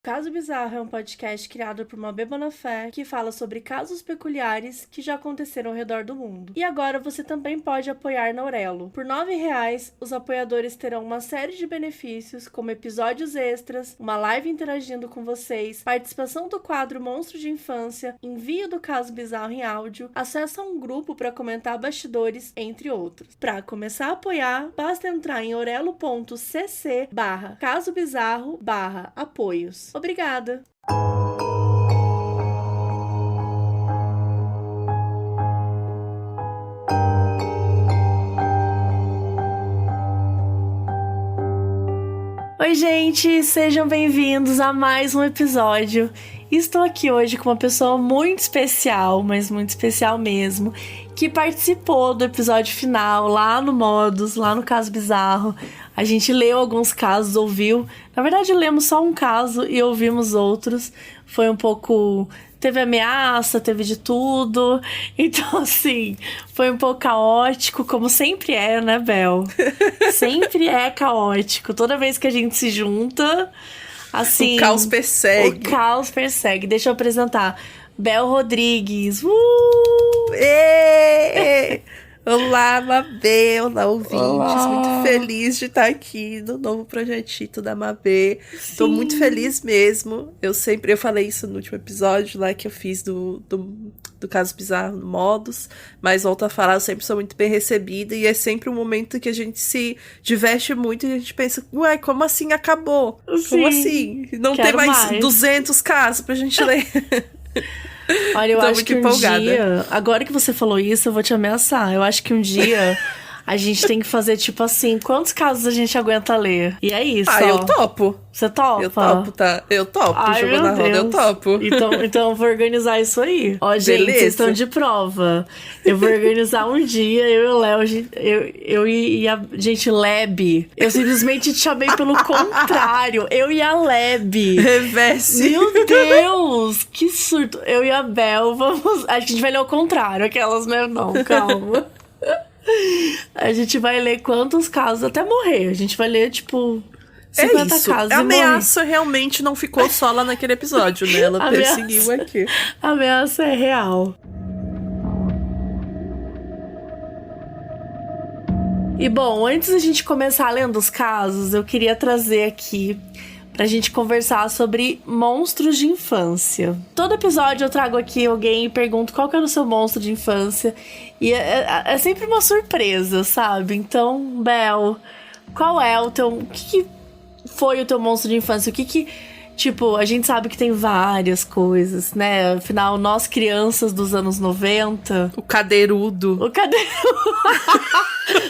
Caso Bizarro é um podcast criado por uma Bonafé que fala sobre casos peculiares que já aconteceram ao redor do mundo. E agora você também pode apoiar na Aurelo. Por R$9, os apoiadores terão uma série de benefícios, como episódios extras, uma live interagindo com vocês, participação do quadro Monstro de Infância, envio do Caso Bizarro em áudio, acesso a um grupo para comentar bastidores, entre outros. Para começar a apoiar, basta entrar em orelo.cc/casobizarro/apoios. Obrigada! Oi, gente! Sejam bem-vindos a mais um episódio. Estou aqui hoje com uma pessoa muito especial, mas muito especial mesmo, que participou do episódio final lá no Modus, lá no Caso Bizarro. A gente leu alguns casos, ouviu. Na verdade, lemos só um caso e ouvimos outros. Foi um pouco... Teve ameaça, teve de tudo. Então, assim, foi um pouco caótico, como sempre é, né, Bel? Sempre é caótico. Toda vez que a gente se junta, assim... O caos persegue. O caos persegue. Deixa eu apresentar. Bel Rodrigues. Olá, Mabê, olá, ouvintes. Olá. Muito feliz de estar aqui no novo projetito da Mabê. Tô muito feliz mesmo. Eu falei isso no último episódio lá que eu fiz do Caso Bizarro no Modus, mas volto a falar, eu sempre sou muito bem recebida e é sempre um momento que a gente se diverte muito e a gente pensa, ué, como assim acabou? Sim. Como assim? Não tem mais 200 casos pra gente ler. Olha, eu acho que um empolgada. dia... Agora que você falou isso, eu vou te ameaçar. Eu acho que um dia a gente tem que fazer, tipo assim, quantos casos a gente aguenta ler? E é isso, ó. Eu topo. Você topa? Eu topo, tá? Eu topo. Ai, Jogou na roda, eu topo. Então eu vou organizar isso aí. Ó, gente, Beleza. vocês estão de prova. Eu vou organizar um dia, eu e o Léo, eu e a gente, Leb. Eu simplesmente te chamei pelo contrário. Eu e a Leb. Reverse. Meu Deus, que surto. Eu e a Bel, vamos... A gente vai ler o contrário, aquelas, né? Não, calma. A gente vai ler quantos casos até morrer. A gente vai ler, tipo... 50 isso. casos A e ameaça realmente não ficou só lá naquele episódio, né? Ela perseguiu aqui. A ameaça é real. E bom, antes da gente começar lendo os casos, eu queria trazer aqui pra gente conversar sobre monstros de infância. Todo episódio eu trago aqui alguém e pergunto qual que era o seu monstro de infância. E é sempre uma surpresa, sabe? Então, Bel, qual é o teu... O que foi o teu monstro de infância? O que... Tipo, a gente sabe que tem várias coisas, né? Afinal, nós crianças dos anos 90... O cadeirudo.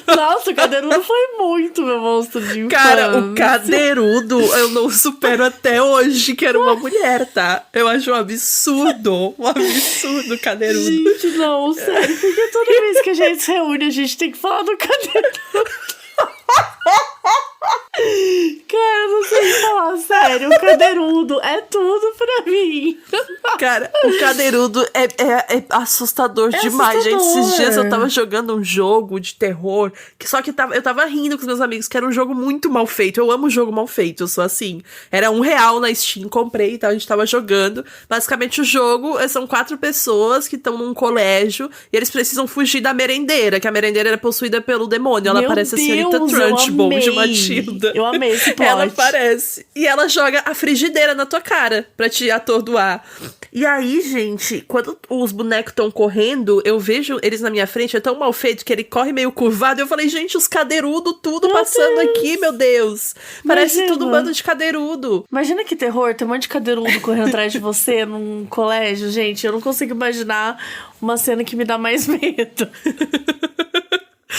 Nossa, o cadeirudo foi muito meu monstro de infância. Cara, o cadeirudo eu não supero até hoje, que era uma mulher, tá? Eu acho um absurdo o cadeirudo. Gente, não, sério. Porque toda vez que a gente se reúne, a gente tem que falar do cadeirudo. Cara, eu não sei falar, sério. O cadeirudo é tudo pra mim. Cara, o cadeirudo é assustador demais, assustador. gente. Esses dias eu tava jogando um jogo de terror, eu tava rindo com os meus amigos, que era um jogo muito mal feito. Eu amo jogo mal feito, eu sou assim. Era R$1 na Steam, comprei e tal, a gente tava jogando. Basicamente o jogo são 4 pessoas que estão num colégio e eles precisam fugir da merendeira, que a merendeira era possuída pelo demônio. Ela parece a senhorita Trunchbull de Matilda. Eu amei esse plot. Ela aparece. E ela joga a frigideira na tua cara pra te atordoar. E aí, gente, quando os bonecos estão correndo, eu vejo eles na minha frente, é tão mal feito que ele corre meio curvado. Eu falei, gente, os cadeirudos tudo Meu passando Deus. aqui, meu Deus. Parece Imagina. tudo um bando de cadeirudo. Imagina que terror, tem um monte de cadeirudo correndo atrás de você num colégio, gente. Eu não consigo imaginar uma cena que me dá mais medo.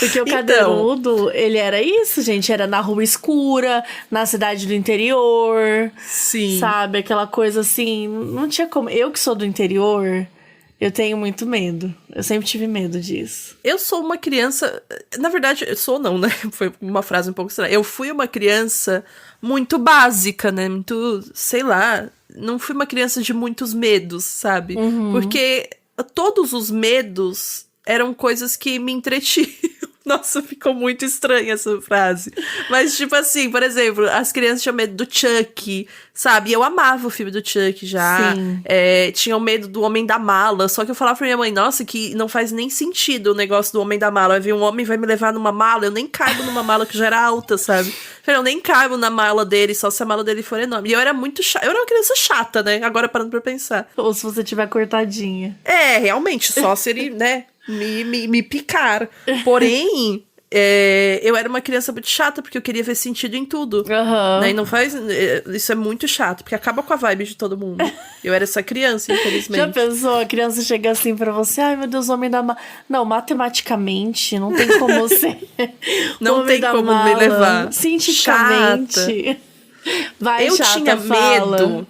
Porque o cadeirudo, ele era isso, gente. Era na rua escura, na cidade do interior. Sim. Sabe? Aquela coisa assim, não tinha como... Eu que sou do interior, eu tenho muito medo. Eu sempre tive medo disso. Eu sou uma criança... Na verdade, eu sou não, né? Foi uma frase um pouco estranha. Eu fui uma criança muito básica, né? Muito, sei lá... Não fui uma criança de muitos medos, sabe? Porque todos os medos eram coisas que me entretinham. Nossa, ficou muito estranha essa frase. Mas, tipo assim, por exemplo, as crianças tinham medo do Chuck, sabe? Eu amava o filme do Chuck já. Sim. Tinham medo do Homem da Mala. Só que eu falava pra minha mãe, nossa, que não faz nem sentido o negócio do Homem da Mala. Vai vir um homem vai me levar numa mala. Eu nem caibo numa mala que já era alta, sabe? Eu nem caibo na mala dele, só se a mala dele for enorme. E eu era muito chata. Eu era uma criança chata, né? Agora parando pra pensar. Ou se você tiver cortadinha. Realmente, só se ele, né, me picar. Porém, eu era uma criança muito chata, porque eu queria ver sentido em tudo. Aham. Né? E não faz. Isso é muito chato, porque acaba com a vibe de todo mundo. Eu era essa criança, infelizmente. Já pensou? A criança chega assim pra você, ai meu Deus, o homem da mala. Não, matematicamente, não tem como ser. Não tem como me levar. Cientificamente. Chata. Vai, eu chata, tinha fala. medo.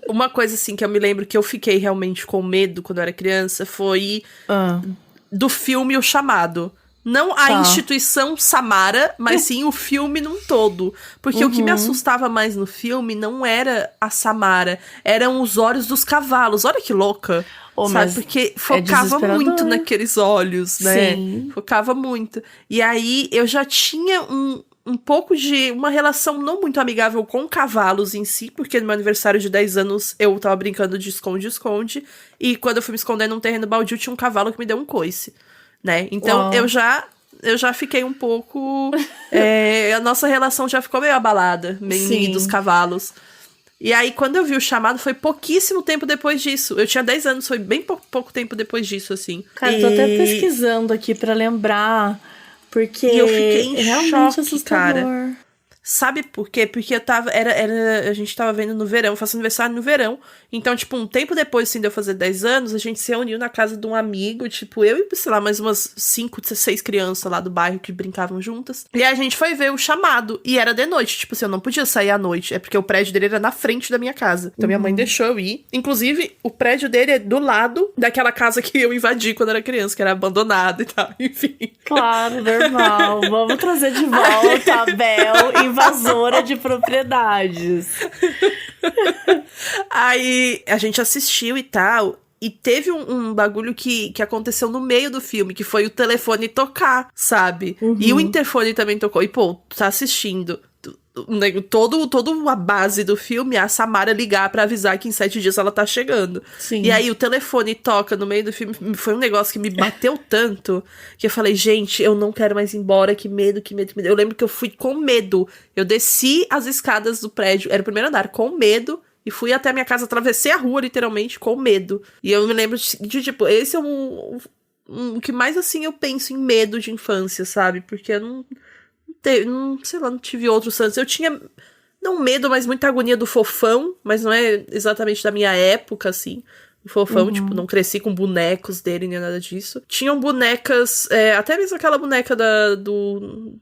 Uma coisa assim que eu me lembro que eu fiquei realmente com medo quando eu era criança foi do filme O Chamado. Não a instituição Samara, mas sim o filme num todo. Porque o que me assustava mais no filme não era a Samara, eram os olhos dos cavalos. Olha que louca. Sabe? Porque focava muito naqueles olhos, né? Sim. Focava muito. E aí eu já tinha um pouco de uma relação não muito amigável com cavalos em si, porque no meu aniversário de 10 anos eu tava brincando de esconde-esconde, e quando eu fui me esconder num terreno baldio tinha um cavalo que me deu um coice, né? Então eu já fiquei um pouco... a nossa relação já ficou meio abalada, meio dos cavalos. E aí, quando eu vi O Chamado, foi pouquíssimo tempo depois disso. Eu tinha 10 anos, foi bem pouco tempo depois disso, assim. Cara, eu tô até pesquisando aqui pra lembrar... Porque eu fiquei em choque, assustador. cara. Sabe por quê? Porque eu tava... a gente tava vendo no verão, eu faço aniversário no verão. Então, tipo, um tempo depois, assim, de eu fazer 10 anos, a gente se reuniu na casa de um amigo, tipo, eu e, sei lá, mais umas 5, 6 crianças lá do bairro que brincavam juntas. E aí a gente foi ver O Chamado. E era de noite, tipo assim, eu não podia sair à noite. É porque o prédio dele era na frente da minha casa. Então minha mãe deixou eu ir. Inclusive, o prédio dele é do lado daquela casa que eu invadi quando era criança, que era abandonada e tal, enfim. Claro, normal. Vamos trazer de volta a Bel, invasora de propriedades. Aí a gente assistiu e tal, e teve um bagulho que aconteceu no meio do filme, que foi o telefone tocar, sabe? E o interfone também tocou. E, pô, tu tá assistindo. Toda a base do filme é a Samara ligar pra avisar que em 7 dias ela tá chegando. Sim. E aí o telefone toca no meio do filme. Foi um negócio que me bateu tanto que eu falei, gente, eu não quero mais ir embora. Que medo, que medo, que medo. Eu lembro que eu fui com medo. Eu desci as escadas do prédio, era o primeiro andar, com medo. E fui até a minha casa, atravessei a rua, literalmente, com medo. E eu me lembro de tipo, esse é o que mais, assim, eu penso em medo de infância, sabe? Porque eu sei lá, não tive outros antes. Eu tinha, não medo, mas muita agonia do Fofão, mas não é exatamente da minha época, assim. O Fofão, tipo, não cresci com bonecos dele, nem nada disso. Tinham bonecas, até mesmo aquela boneca do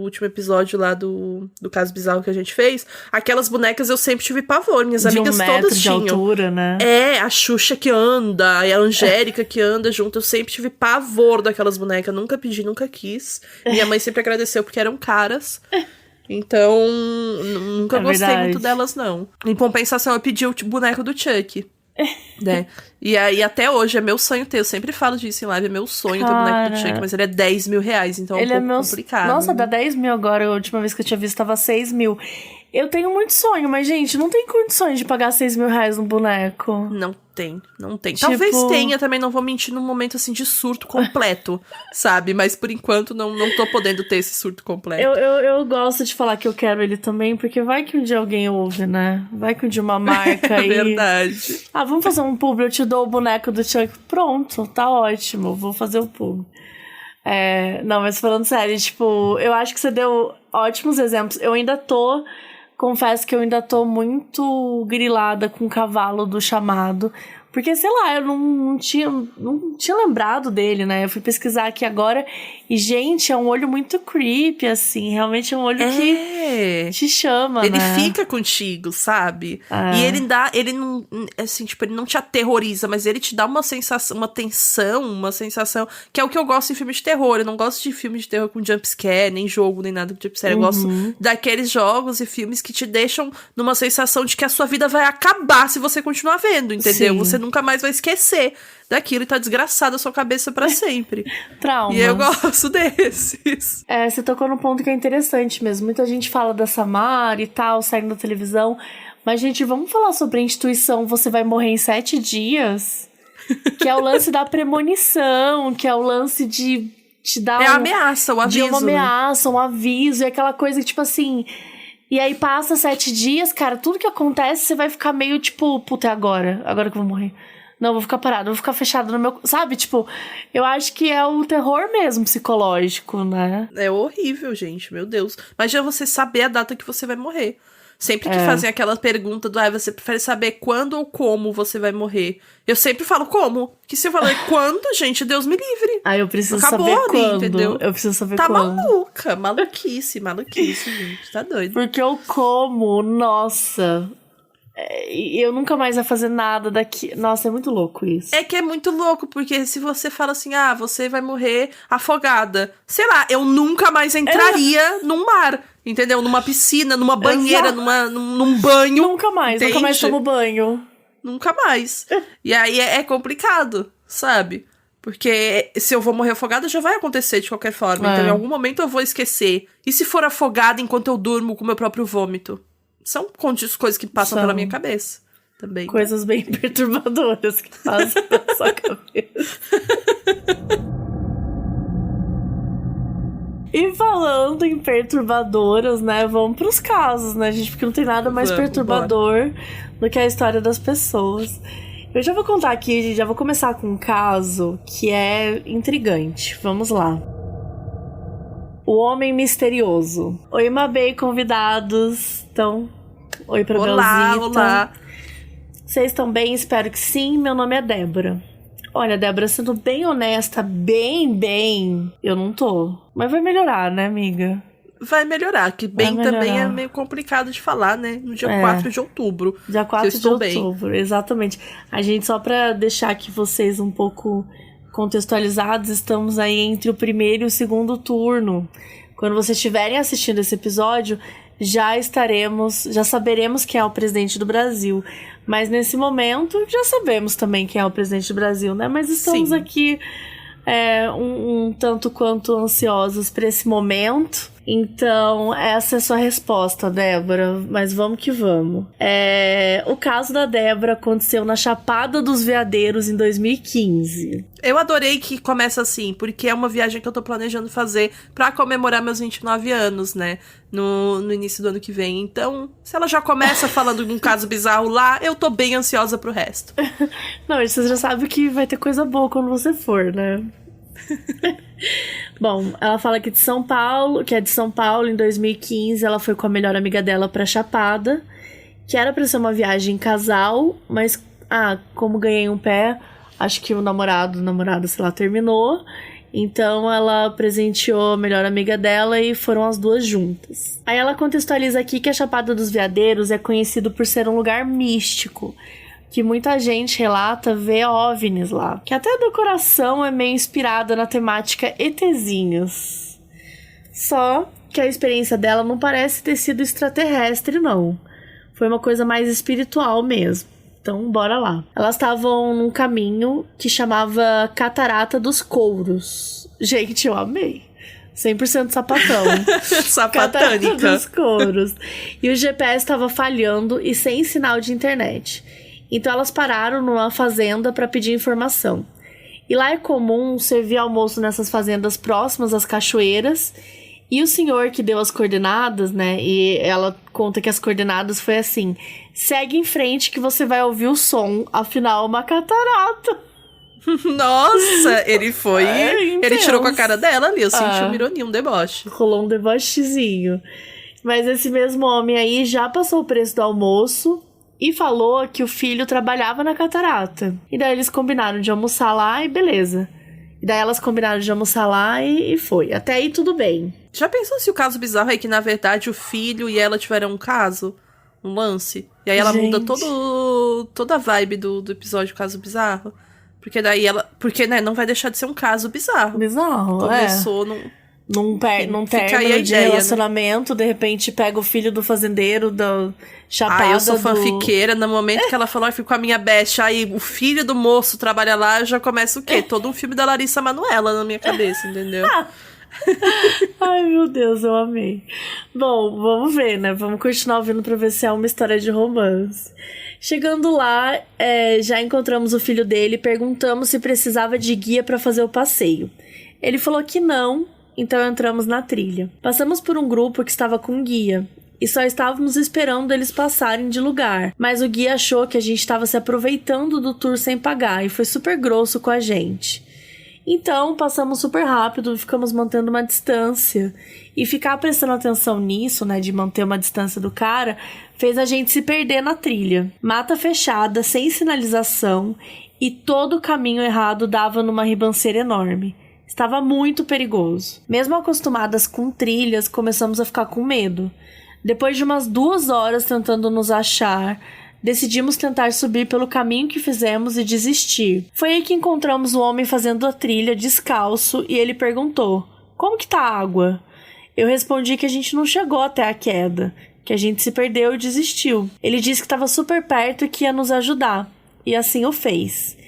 último episódio lá do Caso Bizarro que a gente fez. Aquelas bonecas eu sempre tive pavor, minhas amigas todas tinham. De altura, né? A Xuxa que anda, e a Angélica que anda junto, eu sempre tive pavor daquelas bonecas. Nunca pedi, nunca quis. Minha mãe sempre agradeceu porque eram caras. Então, nunca gostei muito delas, não. Em compensação, eu pedi o boneco do Chuck. Né? E aí até hoje é meu sonho ter, eu sempre falo disso em live, é meu sonho ter o boneco do Chuck, mas ele é 10 mil reais, então é um pouco complicado. Nossa, dá 10 mil agora, a última vez que eu tinha visto tava 6 mil. Eu tenho muito sonho, mas gente, não tem condições de pagar 6 mil reais num boneco. Não tem. Tipo... Talvez tenha, também não vou mentir, num momento assim de surto completo, sabe? Mas por enquanto não tô podendo ter esse surto completo. Eu gosto de falar que eu quero ele também, porque vai que um dia alguém ouve, né? Vai que um dia uma marca aí... Verdade. Vamos fazer um publi, eu te dou o boneco do Chuck. Pronto, tá ótimo, vou fazer o publi. Não, mas falando sério, tipo, eu acho que você deu ótimos exemplos. Confesso que eu ainda tô muito grilada com o cavalo do Chamado. Porque, sei lá, eu não tinha lembrado dele, né? Eu fui pesquisar aqui agora e, gente, é um olho muito creepy, assim. Realmente é um olho que te chama, ele né? Ele fica contigo, sabe? E ele não, assim, tipo, ele não te aterroriza, mas ele te dá uma sensação, uma tensão, uma sensação, que é o que eu gosto em filmes de terror. Eu não gosto de filmes de terror com jumpscare, nem jogo, nem nada com jumpscare. Eu gosto daqueles jogos e filmes que te deixam numa sensação de que a sua vida vai acabar se você continuar vendo, entendeu? Sim. Você nunca mais vai esquecer daquilo e tá desgraçado a sua cabeça pra sempre. Traumas. E eu gosto desses. Você tocou num ponto que é interessante mesmo. Muita gente fala da Samara e tal, saindo da televisão. Mas, gente, vamos falar sobre a instituição Você Vai Morrer em 7 Dias? Que é o lance da premonição, que é o lance de te dar a ameaça, o aviso. De uma ameaça, um aviso, e aquela coisa que, tipo assim... E aí passa 7 dias, cara, tudo que acontece, você vai ficar meio, tipo, puta, é agora que eu vou morrer. Não, vou ficar parado, vou ficar fechado no meu... Sabe, tipo, eu acho que é o terror mesmo psicológico, né? É horrível, gente, meu Deus. Imagina você saber a data que você vai morrer. Sempre que fazem aquela pergunta do você prefere saber quando ou como você vai morrer. Eu sempre falo como. Que se eu falar quando, gente, Deus me livre. Eu preciso Acabou saber ali, quando. entendeu? Eu preciso saber tá quando. Maluca, maluquice, gente. Tá doido. Porque o como, nossa... Eu nunca mais ia fazer nada daqui. Nossa, é muito louco isso. É que é muito louco, porque se você fala assim, você vai morrer afogada. Sei lá, eu nunca mais entraria num mar, entendeu? Numa piscina, numa banheira, num banho. Nunca mais tomo banho. Nunca mais. E aí é complicado, sabe? Porque se eu vou morrer afogada, já vai acontecer de qualquer forma. Então, em algum momento eu vou esquecer. E se for afogada enquanto eu durmo com o meu próprio vômito? São coisas que passam pela minha cabeça também. Coisas bem perturbadoras que passam pela sua cabeça. E falando em perturbadoras, né? Vamos pros casos, né, gente? Porque não tem nada mais perturbador do que a história das pessoas. Eu já vou contar aqui, gente, já vou começar com um caso que é intrigante. Vamos lá. O Homem Misterioso. Oi, Mabê, convidados. Então, oi pra Belzita. Olá. Vocês estão bem? Espero que sim. Meu nome é Débora. Olha, Débora, sendo bem honesta, bem, eu não tô. Mas vai melhorar, né, amiga? Vai melhorar, que bem também é meio complicado de falar, né? No dia 4 de outubro. Dia 4 de outubro, exatamente. A gente, só pra deixar aqui vocês um pouco contextualizados, estamos aí entre o primeiro e o segundo turno. Quando vocês estiverem assistindo esse episódio, já saberemos quem é o presidente do Brasil. Mas nesse momento, já sabemos também quem é o presidente do Brasil, né? Mas estamos aqui um tanto quanto ansiosos para esse momento. Então, essa é a sua resposta, Débora. Mas vamos que vamos. O caso da Débora aconteceu na Chapada dos Veadeiros em 2015. Eu adorei que começa assim, porque é uma viagem que eu tô planejando fazer pra comemorar meus 29 anos, né? No início do ano que vem. Então, se ela já começa falando de um caso bizarro lá, eu tô bem ansiosa pro resto. Não, você já sabe que vai ter coisa boa quando você for, né? Bom, ela fala que é de São Paulo, em 2015, ela foi com a melhor amiga dela pra Chapada, que era pra ser uma viagem em casal, mas, como ganhei um pé, acho que o namorado, sei lá, terminou, então ela presenteou a melhor amiga dela e foram as duas juntas. Aí ela contextualiza aqui que a Chapada dos Veadeiros é conhecido por ser um lugar místico, que muita gente relata ver OVNIs lá. Que até a decoração é meio inspirada na temática ETzinhos. Só que a experiência dela não parece ter sido extraterrestre, não. Foi uma coisa mais espiritual mesmo. Então, bora lá. Elas estavam num caminho que chamava Catarata dos Couros. Gente, eu amei. 100% sapatão. Sapatânica. Catarata dos Couros. E o GPS estava falhando e sem sinal de internet. Então elas pararam numa fazenda para pedir informação. E lá é comum servir almoço nessas fazendas próximas às cachoeiras. E o senhor que deu as coordenadas, né? E ela conta que as coordenadas foi assim: segue em frente que você vai ouvir o som, afinal uma catarata. Nossa, ele foi... ele tirou com a cara dela ali, eu senti um ironia, um deboche. Rolou um debochezinho. Mas esse mesmo homem aí já passou o preço do almoço e falou que o filho trabalhava na catarata. E daí eles combinaram de almoçar lá e beleza. E daí elas combinaram de almoçar lá e foi. Até aí tudo bem. Já pensou se o caso bizarro é que, na verdade, o filho e ela tiveram um caso? Um lance? E aí ela muda toda a vibe do episódio Caso Bizarro? Porque daí ela... Porque, né, não vai deixar de ser um caso bizarro. Bizarro, Começou Num Fica aí a término de ideia, né? relacionamento, de repente pega o filho do fazendeiro, da chapada Ah, eu sou do... fanfiqueira. No momento que ela falou, eu fico com a minha best. Aí o filho do moço trabalha lá, já começa o quê? Todo um filme da Larissa Manoela na minha cabeça, entendeu? Ai, meu Deus, eu amei. Bom, vamos ver, né? Vamos continuar ouvindo pra ver se é uma história de romance. Chegando lá, já encontramos o filho dele e perguntamos se precisava de guia pra fazer o passeio. Ele falou que não, então entramos na trilha. Passamos por um grupo que estava com guia e só estávamos esperando eles passarem de lugar, mas o guia achou que a gente estava se aproveitando do tour sem pagar e foi super grosso com a gente. Então, passamos super rápido, ficamos mantendo uma distância. E ficar prestando atenção nisso, né, de manter uma distância do cara, fez a gente se perder na trilha. Mata fechada, sem sinalização, e todo o caminho errado dava numa ribanceira enorme. Estava muito perigoso. Mesmo acostumadas com trilhas, começamos a ficar com medo. Depois de umas 2 horas tentando nos achar, decidimos tentar subir pelo caminho que fizemos e desistir. Foi aí que encontramos o homem fazendo a trilha descalço e ele perguntou: "Como que tá a água?" Eu respondi que a gente não chegou até a queda, que a gente se perdeu e desistiu. Ele disse que estava super perto e que ia nos ajudar, e assim o fez.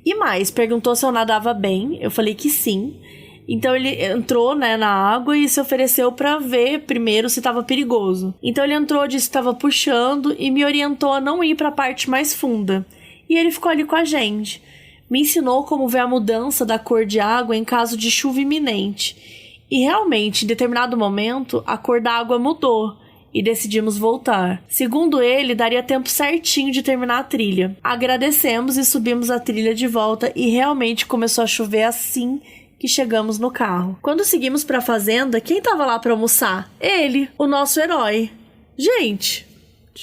E mais, perguntou se eu nadava bem, eu falei que sim. Então ele entrou, né, na água e se ofereceu pra ver primeiro se estava perigoso. Então ele entrou, disse que estava puxando e me orientou a não ir para a parte mais funda. E ele ficou ali com a gente. Me ensinou como ver a mudança da cor de água em caso de chuva iminente. E realmente, em determinado momento, a cor da água mudou e decidimos voltar. Segundo ele, daria tempo certinho de terminar a trilha. Agradecemos e subimos a trilha de volta e realmente começou a chover assim que chegamos no carro. Quando seguimos pra fazenda, quem tava lá pra almoçar? Ele, o nosso herói. Gente,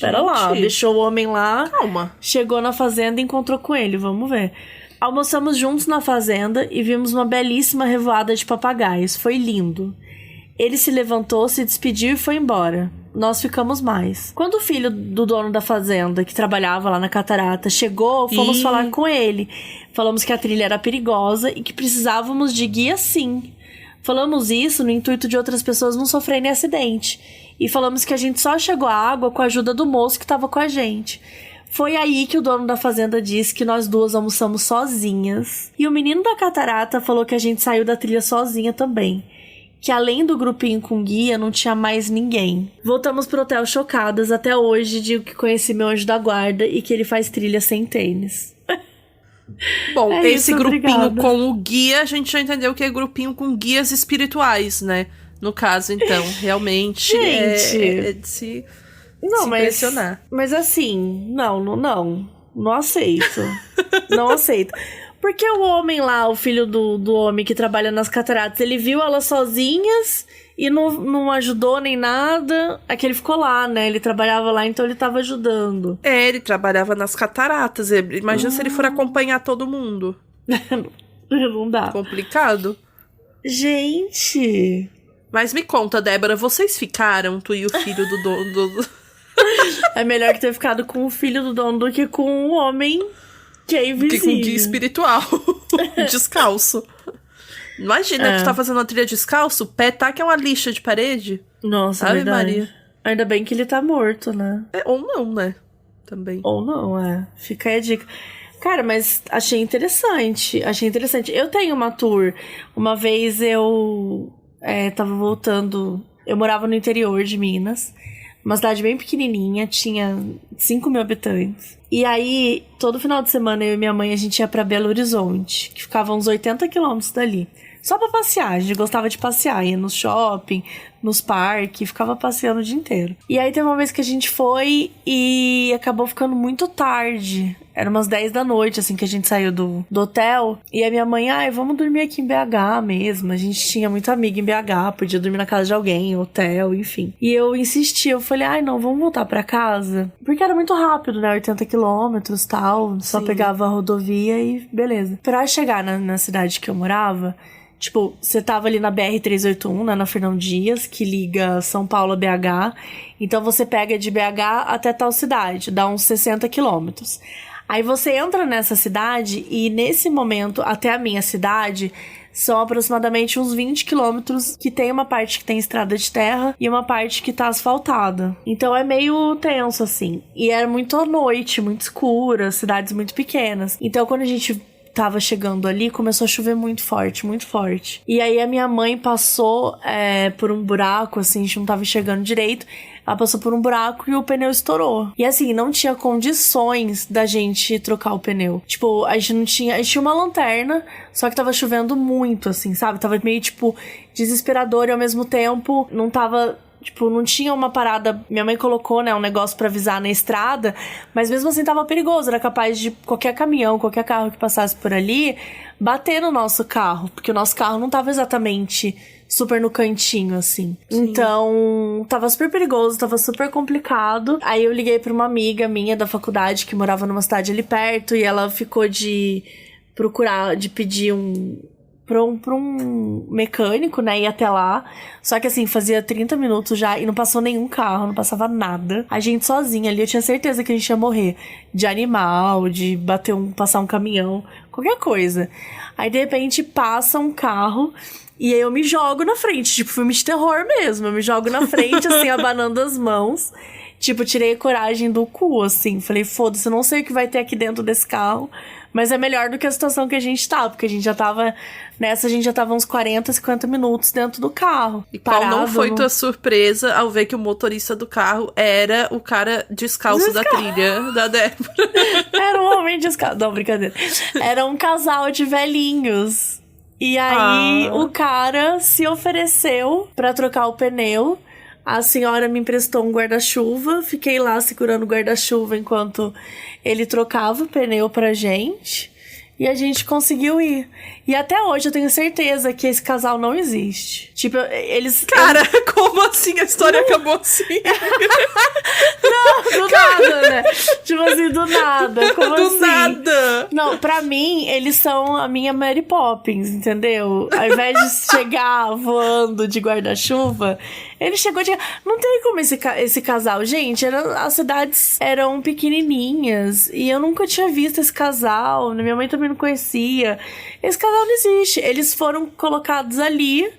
pera lá, deixou o homem lá. Calma. Chegou na fazenda e encontrou com ele, vamos ver. Almoçamos juntos na fazenda e vimos uma belíssima revoada de papagaios. Foi lindo. Ele se levantou, se despediu e foi embora. Nós ficamos mais. Quando o filho do dono da fazenda, que trabalhava lá na catarata, chegou, fomos falar com ele. Falamos que a trilha era perigosa e que precisávamos de guia sim. Falamos isso no intuito de outras pessoas não sofrerem acidente. E falamos que a gente só chegou à água com a ajuda do moço que estava com a gente. Foi aí que o dono da fazenda disse que nós duas almoçamos sozinhas. E o menino da catarata falou que a gente saiu da trilha sozinha também. Que além do grupinho com guia, não tinha mais ninguém. Voltamos pro hotel chocadas. Até hoje digo que conheci meu anjo da guarda e que ele faz trilha sem tênis. Bom, esse isso, grupinho obrigada. com o guia, a gente já entendeu que é grupinho com guias espirituais, né? No caso, então, realmente Gente. é de se impressionar. Mas assim, não aceito. Não aceito. Porque o homem lá, o filho do homem que trabalha nas cataratas, ele viu elas sozinhas e não ajudou nem nada. É que ele ficou lá, né? Ele trabalhava lá, então ele tava ajudando. Ele trabalhava nas cataratas. Imagina se ele for acompanhar todo mundo. Não dá. Complicado. Gente... Mas me conta, Débora, vocês ficaram, tu e o filho do dono É melhor que ter ficado com o filho do dono do que com o homem que é invisível. que com guia espiritual. Descalço. Imagina, tu tá fazendo uma trilha descalço, o pé tá que é uma lixa de parede. Nossa, Ave verdade. Maria. Ainda bem que ele tá morto, né? Ou não, né? Também. Ou não, Fica aí a dica. Cara, mas achei interessante. Eu tenho uma tour. Uma vez eu tava voltando... Eu morava no interior de Minas. Uma cidade bem pequenininha. Tinha 5.000 habitantes. E aí, todo final de semana, eu e minha mãe, a gente ia pra Belo Horizonte. Que ficava uns 80 quilômetros dali. Só pra passear. A gente gostava de passear. Ia no shopping, nos parques. Ficava passeando o dia inteiro. E aí, teve uma vez que a gente foi e acabou ficando muito tarde. Era umas 10 da noite, assim, que a gente saiu do hotel. E a minha mãe, vamos dormir aqui em BH mesmo. A gente tinha muita amiga em BH, podia dormir na casa de alguém, hotel, enfim. E eu insisti, eu falei, não, vamos voltar pra casa. Porque era muito rápido, né? 80 quilômetros e tal. Só Sim. pegava a rodovia e beleza. Pra chegar na cidade que eu morava... Tipo, você tava ali na BR-381, né, na Fernão Dias, que liga São Paulo a BH. Então, você pega de BH até tal cidade, dá uns 60 quilômetros. Aí, você entra nessa cidade e, nesse momento, até a minha cidade, São aproximadamente uns 20 quilômetros, que tem uma parte que tem estrada de terra e uma parte que tá asfaltada. Então é meio tenso, assim. E era muito à noite, muito escura, cidades muito pequenas. Então quando a gente tava chegando ali, começou a chover muito forte, muito forte. E aí a minha mãe passou por um buraco, assim, a gente não tava enxergando direito. Ela passou por um buraco e o pneu estourou. E assim, não tinha condições da gente trocar o pneu. Tipo, a gente tinha uma lanterna, só que tava chovendo muito, assim, sabe? Tava meio, tipo, desesperador e ao mesmo tempo não tava... Tipo, não tinha uma parada... Minha mãe colocou, né, um negócio pra avisar na estrada, mas mesmo assim tava perigoso. Era capaz de qualquer caminhão, qualquer carro que passasse por ali, bater no nosso carro. Porque o nosso carro não tava exatamente super no cantinho, assim. Sim. Então, tava super perigoso, tava super complicado. Aí eu liguei pra uma amiga minha da faculdade, que morava numa cidade ali perto, e ela ficou de pedir pra um mecânico, né, ir até lá. Só que assim, fazia 30 minutos já e não passou nenhum carro, não passava nada. A gente sozinha ali, eu tinha certeza que a gente ia morrer. De animal, de passar um caminhão, qualquer coisa. Aí de repente passa um carro e aí eu me jogo na frente, tipo filme de terror mesmo. Eu me jogo na frente, assim, abanando as mãos. Tipo, tirei a coragem do cu, assim. Falei, foda-se, eu não sei o que vai ter aqui dentro desse carro. Mas é melhor do que a situação que a gente tá. Porque a gente já tava... Nessa, a gente já tava uns 40, 50 minutos dentro do carro. E qual não foi tua surpresa ao ver que o motorista do carro era o cara descalço da trilha da Débora? Era um homem descalço. Não, brincadeira. Era um casal de velhinhos. E aí, o cara se ofereceu pra trocar o pneu. A senhora me emprestou um guarda-chuva, fiquei lá segurando o guarda-chuva enquanto ele trocava o pneu pra gente. E a gente conseguiu ir. E até hoje eu tenho certeza que esse casal não existe. Tipo, eles... Cara, como assim? A história acabou assim? Não, do nada, né? Tipo assim, do nada. Como do assim? nada! Não, pra mim, eles são a minha Mary Poppins, entendeu? Ao invés de chegar voando de guarda-chuva, ele chegou de... Não tem como esse casal. Gente, as cidades eram pequenininhas e eu nunca tinha visto esse casal. Minha mãe também não conhecia. Esse casal não existe. Eles foram colocados ali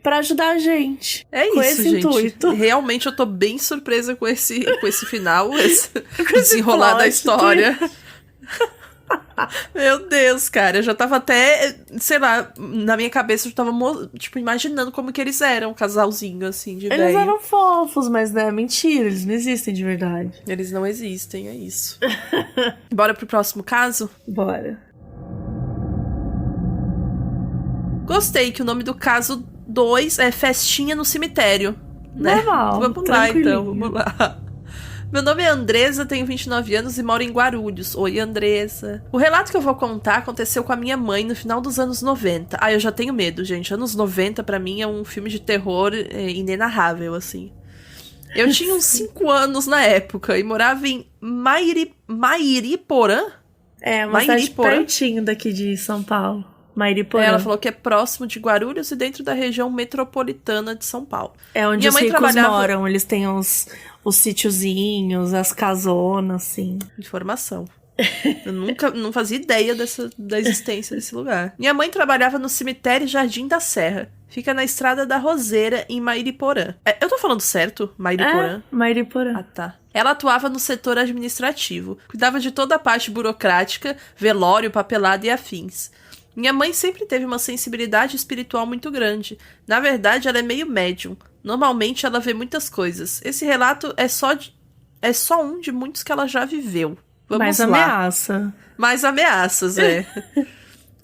pra ajudar a gente. É com isso, esse gente. Intuito. Realmente eu tô bem surpresa com esse final, esse desenrolar da história. Meu Deus, cara, eu já tava até, sei lá, na minha cabeça eu já tava, tipo, imaginando como que eles eram, um casalzinho, assim, de velho. Eles eram fofos, mas né, mentira, eles não existem de verdade. Eles não existem, é isso. Bora pro próximo caso? Bora. Gostei que o nome do caso 2 é Festinha no Cemitério, né? Normal, Vamos lá, então, vamos lá. Meu nome é Andresa, tenho 29 anos e moro em Guarulhos. Oi, Andresa. O relato que eu vou contar aconteceu com a minha mãe no final dos anos 90. Eu já tenho medo, gente. Anos 90, pra mim, é um filme de terror inenarrável, assim. Eu tinha uns 5 anos na época e morava em Mairiporã? É, uma cidade pertinho daqui de São Paulo. Mairiporã. Ela falou que é próximo de Guarulhos e dentro da região metropolitana de São Paulo. É onde os ricos moram. Eles têm os sítiozinhos, as casonas, assim. Informação. Eu não fazia ideia da existência desse lugar. Minha mãe trabalhava no cemitério Jardim da Serra. Fica na Estrada da Roseira, em Mairiporã. Eu tô falando certo? Mairiporã? É, Mairiporã. Ah, tá. Ela atuava no setor administrativo. Cuidava de toda a parte burocrática, velório, papelada e afins. Minha mãe sempre teve uma sensibilidade espiritual muito grande. Na verdade, ela é meio médium. Normalmente, ela vê muitas coisas. Esse relato é só um de muitos que ela já viveu. Vamos Mais lá. ameaça. Mais ameaças, é.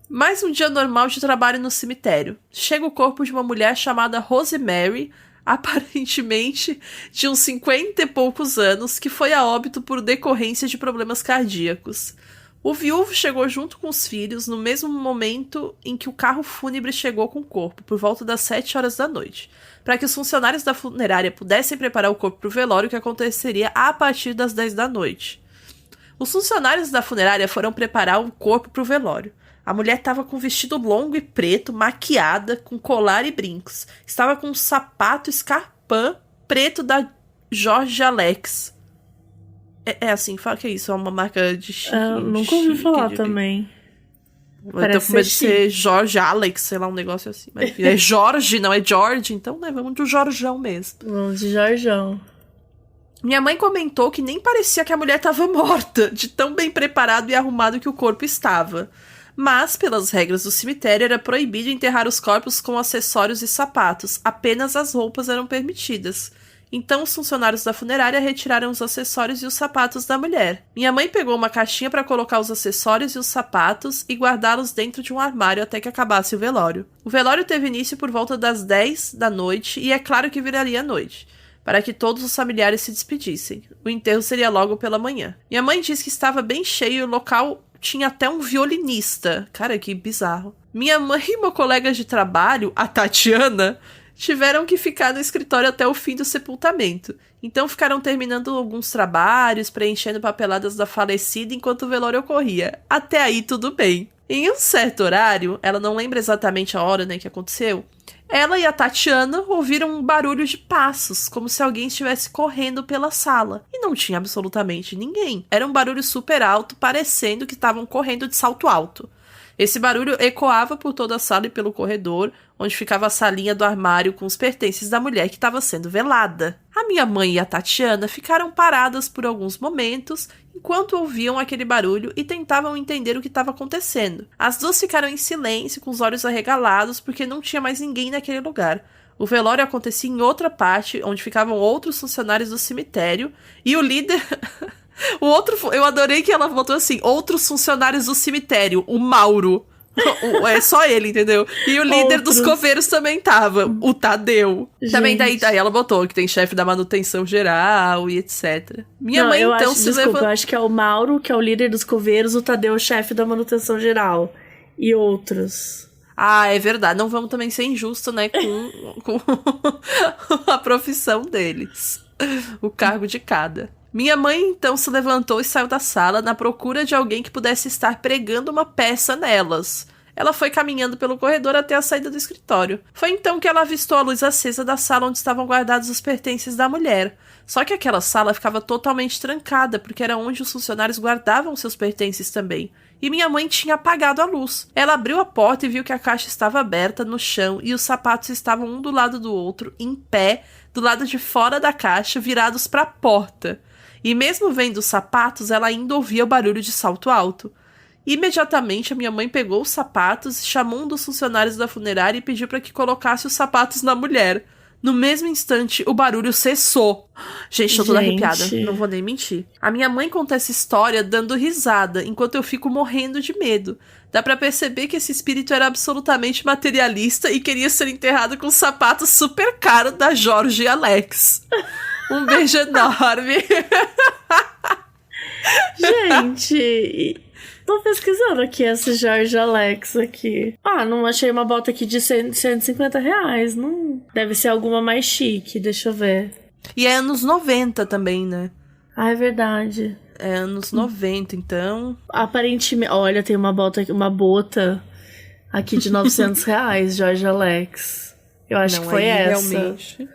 Mais um dia normal de trabalho no cemitério. Chega o corpo de uma mulher chamada Rosemary, aparentemente de uns 50 e poucos anos, que foi a óbito por decorrência de problemas cardíacos. O viúvo chegou junto com os filhos no mesmo momento em que o carro fúnebre chegou com o corpo, por volta das 7 horas da noite, para que os funcionários da funerária pudessem preparar o corpo para o velório, que aconteceria a partir das 10 da noite. Os funcionários da funerária foram preparar o corpo para o velório. A mulher estava com um vestido longo e preto, maquiada, com colar e brincos. Estava com um sapato escarpin preto da Jorge Alex. É assim, fala que é isso, é uma marca de chique. Nunca ouvi falar também. Eu tô Parece com medo de ser ser Jorge Alex, sei lá, um negócio assim. Mas enfim, é Jorge, não é George, então, né, vamos de Jorjão mesmo. Vamos de Jorjão. Minha mãe comentou que nem parecia que a mulher estava morta, de tão bem preparado e arrumado que o corpo estava. Mas, pelas regras do cemitério, era proibido enterrar os corpos com acessórios e sapatos. Apenas as roupas eram permitidas. Então, os funcionários da funerária retiraram os acessórios e os sapatos da mulher. Minha mãe pegou uma caixinha para colocar os acessórios e os sapatos e guardá-los dentro de um armário até que acabasse o velório. O velório teve início por volta das 10 da noite e é claro que viraria noite, para que todos os familiares se despedissem. O enterro seria logo pela manhã. Minha mãe disse que estava bem cheio e o local tinha até um violinista. Cara, que bizarro. Minha mãe e uma colega de trabalho, a Tatiana, tiveram que ficar no escritório até o fim do sepultamento. Então ficaram terminando alguns trabalhos, preenchendo papeladas da falecida enquanto o velório ocorria. Até aí tudo bem. Em um certo horário, ela não lembra exatamente a hora, né, que aconteceu, ela e a Tatiana ouviram um barulho de passos, como se alguém estivesse correndo pela sala. E não tinha absolutamente ninguém. Era um barulho super alto, parecendo que estavam correndo de salto alto. Esse barulho ecoava por toda a sala e pelo corredor, onde ficava a salinha do armário com os pertences da mulher que estava sendo velada. A minha mãe e a Tatiana ficaram paradas por alguns momentos, enquanto ouviam aquele barulho e tentavam entender o que estava acontecendo. As duas ficaram em silêncio, com os olhos arregalados, porque não tinha mais ninguém naquele lugar. O velório acontecia em outra parte, onde ficavam outros funcionários do cemitério, e o líder... eu adorei que ela botou assim, outros funcionários do cemitério, o Mauro. É só ele, entendeu? E o líder dos coveiros também tava, o Tadeu. Gente. Também daí ela botou que tem chefe da manutenção geral e etc. Minha mãe então se levantou. Eu acho que é o Mauro, que é o líder dos coveiros, o Tadeu, o chefe da manutenção geral. E outros. Ah, é verdade. Não vamos também ser injusto, né, com a profissão deles. O cargo de cada. Minha mãe então se levantou e saiu da sala na procura de alguém que pudesse estar pregando uma peça nelas. Ela foi caminhando pelo corredor até a saída do escritório. Foi então que ela avistou a luz acesa da sala onde estavam guardados os pertences da mulher. Só que aquela sala ficava totalmente trancada, porque era onde os funcionários guardavam seus pertences também. E minha mãe tinha apagado a luz. Ela abriu a porta e viu que a caixa estava aberta no chão e os sapatos estavam um do lado do outro, em pé, do lado de fora da caixa, virados para a porta. E mesmo vendo os sapatos, ela ainda ouvia o barulho de salto alto. Imediatamente, a minha mãe pegou os sapatos, chamou um dos funcionários da funerária e pediu para que colocasse os sapatos na mulher. No mesmo instante, o barulho cessou. Gente, tô toda arrepiada, não vou nem mentir. A minha mãe conta essa história dando risada, enquanto eu fico morrendo de medo. Dá pra perceber que esse espírito era absolutamente materialista e queria ser enterrado com os sapatos super caros da Jorge Alex. Um beijo enorme. Gente, tô pesquisando aqui esse Jorge Alex aqui. Ah, não achei uma bota aqui de 150 reais. Não deve ser alguma mais chique, deixa eu ver. E é anos 90 também, né? Ah, é verdade. É anos 90, então... Aparentemente... Olha, tem uma bota aqui de 900 reais, Jorge Alex. Eu acho que foi essa. Realmente...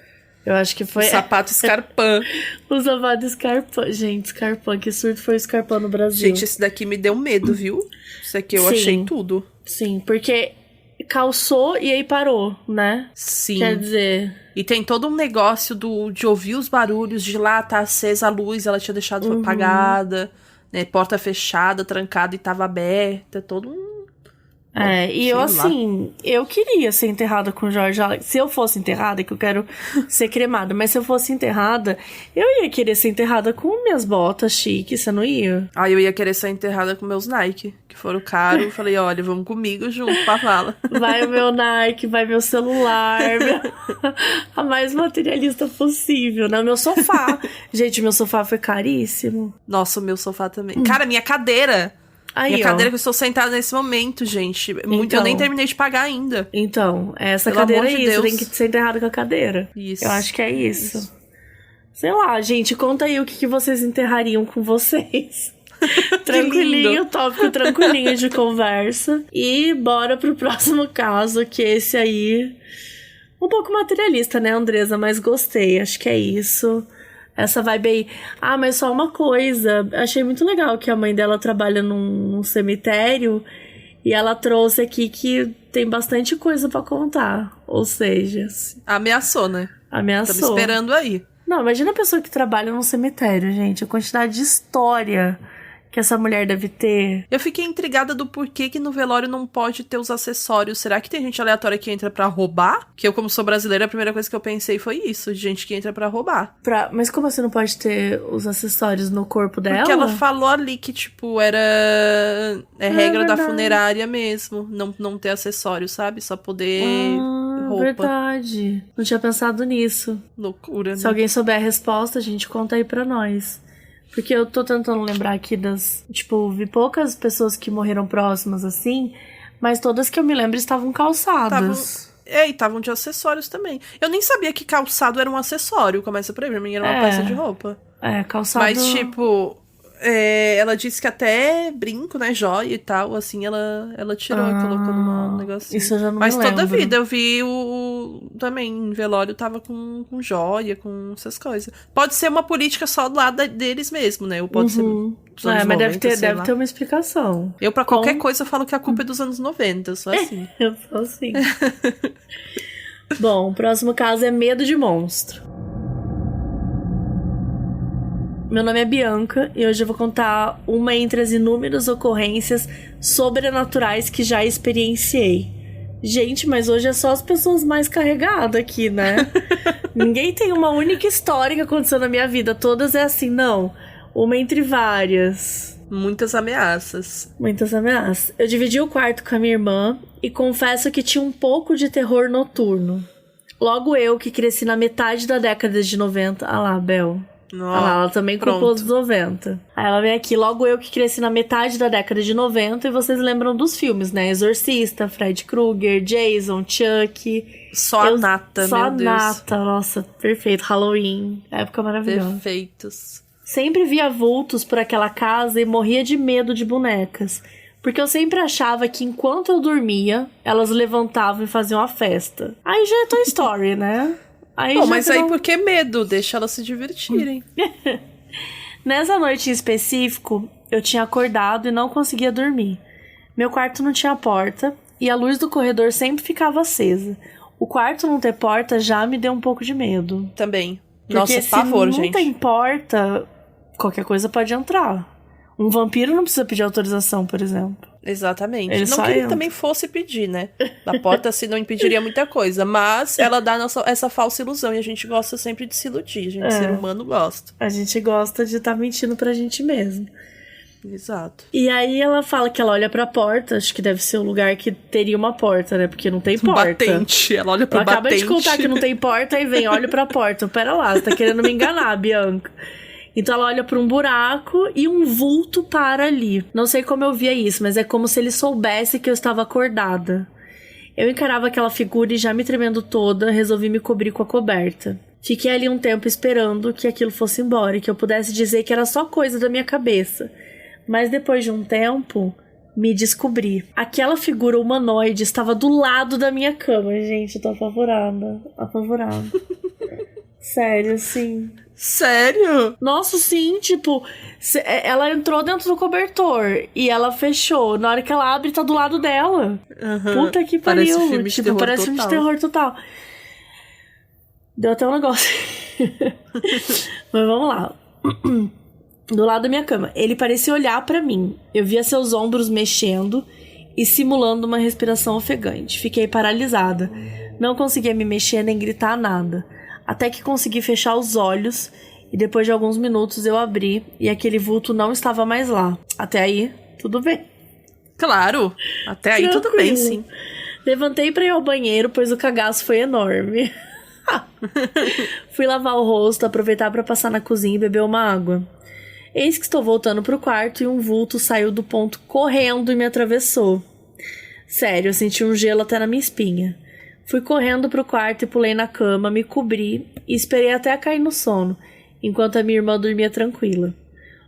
Eu acho que foi... O sapato Scarpan. O sapato Scarpan. Gente, Scarpan. Que surto foi o Scarpan no Brasil. Gente, esse daqui me deu medo, viu? Esse aqui eu achei tudo. Sim, porque calçou e aí parou, né? Sim. Quer dizer... E tem todo um negócio de ouvir os barulhos, de lá tá acesa a luz, ela tinha deixado apagada, né? Porta fechada, trancada e tava aberta. Todo um... e eu assim, eu queria ser enterrada com Jorge Alex. Se eu fosse enterrada, que eu quero ser cremada, mas se eu fosse enterrada, eu ia querer ser enterrada com minhas botas chiques, você não ia? Ah, eu ia querer ser enterrada com meus Nike, que foram caros. Eu falei, olha, vamos comigo junto pra vala. Vai o meu Nike, vai meu celular, a mais materialista possível, né? O meu sofá. Gente, meu sofá foi caríssimo. Nossa, o meu sofá também. Cara, minha cadeira... Aí, minha cadeira que eu estou sentada nesse momento, gente. Eu nem terminei de pagar ainda. Então, essa Pelo cadeira amor é de isso. Deus. Tem que ser enterrado com a cadeira. Isso. Eu acho que é isso. Sei lá, gente. Conta aí o que vocês enterrariam com vocês. Tranquilinho, tópico tranquilinho de conversa. E bora pro próximo caso, que esse aí... Um pouco materialista, né, Andresa? Mas gostei, acho que é isso. Essa vibe aí. Ah, mas só uma coisa. Achei muito legal que a mãe dela trabalha num cemitério E ela trouxe aqui que tem bastante coisa pra contar. Ou seja... Ameaçou, né? Ameaçou. Estamos esperando aí. Não, imagina a pessoa que trabalha num cemitério, gente. A quantidade de história que essa mulher deve ter. Eu fiquei intrigada do porquê que no velório não pode ter os acessórios. Será que tem gente aleatória que entra pra roubar? Que eu, como sou brasileira, a primeira coisa que eu pensei foi isso. De gente que entra pra roubar. Mas como você não pode ter os acessórios no corpo dela? Porque ela falou ali que, tipo, era... É regra da verdade. funerária mesmo. Não ter acessórios, sabe? Só poder... roupa. Verdade. Não tinha pensado nisso. Loucura, né? Se alguém souber a resposta, a gente conta aí pra nós. Porque eu tô tentando lembrar aqui das... Tipo, vi poucas pessoas que morreram próximas, assim, mas todas que eu me lembro estavam calçadas. E estavam de acessórios também. Eu nem sabia que calçado era um acessório. Começa por aí, pra mim era uma peça de roupa. Calçado... Mas, tipo... ela disse que até brinco, né, joia e tal, assim, ela tirou e colocou num negocinho. Isso eu já não Mas me lembro. toda vida eu vi também, em velório, tava com joia, com essas coisas. Pode ser uma política só do lado deles mesmo, né, ou pode ser dos anos mas 90, deve ter uma explicação. Eu, pra qualquer coisa, eu falo que a culpa é dos anos 90, eu sou assim. Eu sou assim. Bom, o próximo caso é medo de monstro. Meu nome é Bianca e hoje eu vou contar uma entre as inúmeras ocorrências sobrenaturais que já experienciei. Gente, mas hoje é só as pessoas mais carregadas aqui, né? Ninguém tem uma única história que aconteceu na minha vida. Todas é assim, não. Uma entre várias. Muitas ameaças. Muitas ameaças. Eu dividi o quarto com a minha irmã e confesso que tinha um pouco de terror noturno. Logo eu, que cresci na metade da década de 90... Ah lá, Bel... ela também culpou os 90. Aí ela vem aqui, logo eu que cresci na metade da década de 90 e vocês lembram dos filmes, né? Exorcista, Fred Krueger, Jason, Chuck. Só a nata, só meu a Deus. Nata, nossa, perfeito. Halloween, época maravilhosa. Perfeitos. Sempre via vultos por aquela casa e morria de medo de bonecas. Porque eu sempre achava que enquanto eu dormia, elas levantavam e faziam a festa. Aí já é Toy Story, né? Mas aí por que medo? Deixa elas se divertirem. Nessa noite em específico, eu tinha acordado e não conseguia dormir. Meu quarto não tinha porta e a luz do corredor sempre ficava acesa. O quarto não ter porta já me deu um pouco de medo. Também. Porque Nossa, pavor, se não gente. tem porta, qualquer coisa pode entrar. Um vampiro não precisa pedir autorização, por exemplo. Exatamente. Ele não só que ele entra. também fosse pedir, né? A porta assim não impediria muita coisa. Mas ela dá essa falsa ilusão. E a gente gosta sempre de se iludir. A gente, ser humano, gosta. A gente gosta de estar mentindo pra gente mesmo. Exato. E aí ela fala que ela olha pra porta. Acho que deve ser o lugar que teria uma porta, né? Porque não tem porta. Batente. Ela olha pro ela batente. acaba de contar que não tem porta e vem, olha pra porta. Pera lá, você tá querendo me enganar, Bianca. Então ela olha pra um buraco e um vulto para ali. Não sei como eu via isso, mas é como se ele soubesse que eu estava acordada. Eu encarava aquela figura e já me tremendo toda, resolvi me cobrir com a coberta. Fiquei ali um tempo esperando que aquilo fosse embora e que eu pudesse dizer que era só coisa da minha cabeça. Mas depois de um tempo, me descobri. Aquela figura humanoide estava do lado da minha cama. Gente, eu tô apavorada. Apavorada. Sério, sim. Sério? Nossa, sim, tipo, ela entrou dentro do cobertor e ela fechou. Na hora que ela abre, tá do lado dela. Puta que pariu. Parece filme de terror parece total. filme de terror total. Deu até um negócio. Mas vamos lá. Do lado da minha cama. Ele parecia olhar pra mim. Eu via seus ombros mexendo e simulando uma respiração ofegante. Fiquei paralisada. Não conseguia me mexer nem gritar nada. Até que consegui fechar os olhos e depois de alguns minutos eu abri e aquele vulto não estava mais lá. Até aí, tudo bem. Claro, até aí Tranquilo. tudo bem, sim. Levantei pra ir ao banheiro, pois o cagaço foi enorme. Fui lavar o rosto, aproveitar pra passar na cozinha e beber uma água. Eis que estou voltando pro quarto e um vulto saiu do ponto correndo e me atravessou. Sério, eu senti um gelo até na minha espinha. Fui correndo pro quarto e pulei na cama, me cobri e esperei até cair no sono, enquanto a minha irmã dormia tranquila.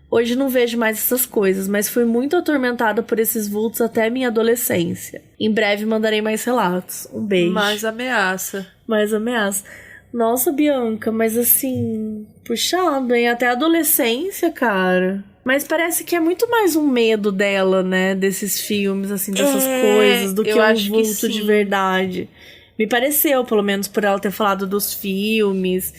Hoje não vejo mais essas coisas, mas fui muito atormentada por esses vultos até a minha adolescência. Em breve mandarei mais relatos. Um beijo. Mais ameaça. Mais ameaça. Nossa, Bianca, mas assim... Puxado, hein? Até a adolescência, cara. Mas parece que é muito mais um medo dela, né? Desses filmes, assim, dessas coisas, do que um vulto de verdade. Me pareceu, pelo menos, por ela ter falado dos filmes.